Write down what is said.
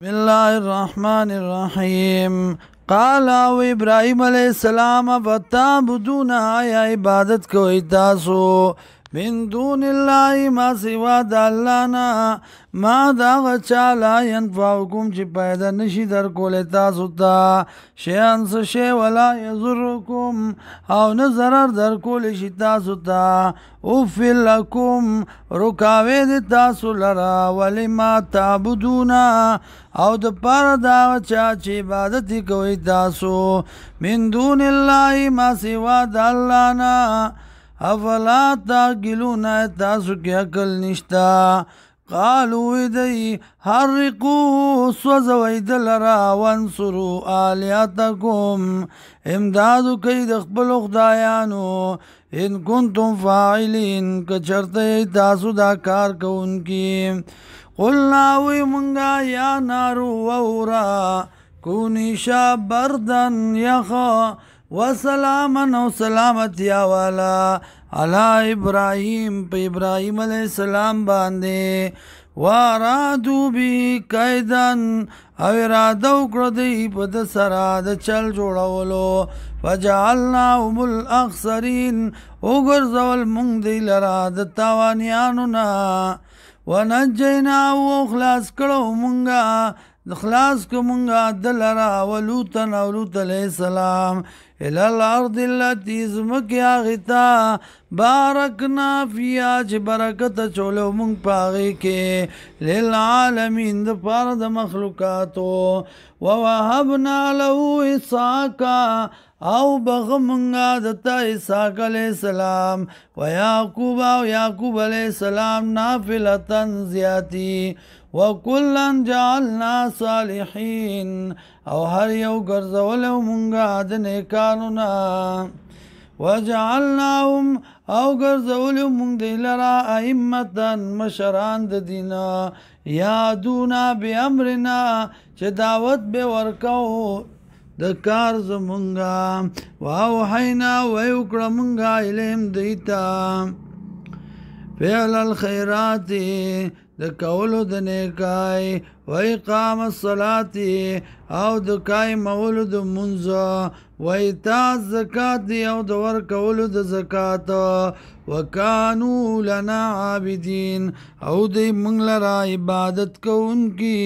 بسم الله الرحمن الرحیم قال او ابراهیم علیہ السلام فتعبدون آیا عبادت کوئی تاسو من دون الله ما سوا د الله نه ما دا چا لا ينفعكم چې پیدا نشي در کول تاسو ته شیان څه شی ولا یضرکم او نه ضرر در کول شي تاسو ته اوف لکم رکاوې د تاسو لرا ولما تعبدون او د پر دا چا چې عبادت کوي تاسو من دون الله ما سوا د الله نه افلا تعقلون تاسو کې عقل نشتا قالوا دی حرقوا سوزوی دلرا وانصروا آلیاتکم امدادو کئی د خپل خدایانو ان کنتم فاعلین کچرته تاسو دا کار کوونکی قلنا وی منگا یا نارو وورا کونی شا بردن یخا وسلامن و سلامتیا والا علی ابراہیم پہ ابراہیم علیہ السلام باندے وارادو بی قیدن او ارادو کردی پد سراد چل جوڑولو فجعلناهم الاخسرین اگرزول منگ دی لراد تاوانیانونا ونجیناو اخلاص کرو منگا خلاص کو منگا دلرا ولوتن او لوت علیہ السلام الى الارض التي زمکیا غتا بارکنا فیا چه برکت چولو منگ پاغی کے للعالمین د پار د مخلوقاتو ووهبنا له اسحاقا او بغ منگا دتا اسحاق علیہ السلام ویعقوب او یعقوب علیہ السلام نافلتن زیاتی وَكُلًّا جَعَلْنَا صَالِحِينَ او هر یو ګرځولو مونږه د نیکانو نه وجعلناهم او ګرځولو مونږ دی لرا ائمة مشران د دین یادونا بامرنا چې دعوت به ورکاو د کار زمونږه واوحینا ویکړه مونږه الهم دیتا فعل الخیرات د کولو د نیکای و اقام الصلاة او د کای مولو د منځ و ایتاء الزکات او د ور کولو د زکات وکانو لنا عابدین او د منګ لرا عبادت کوونکی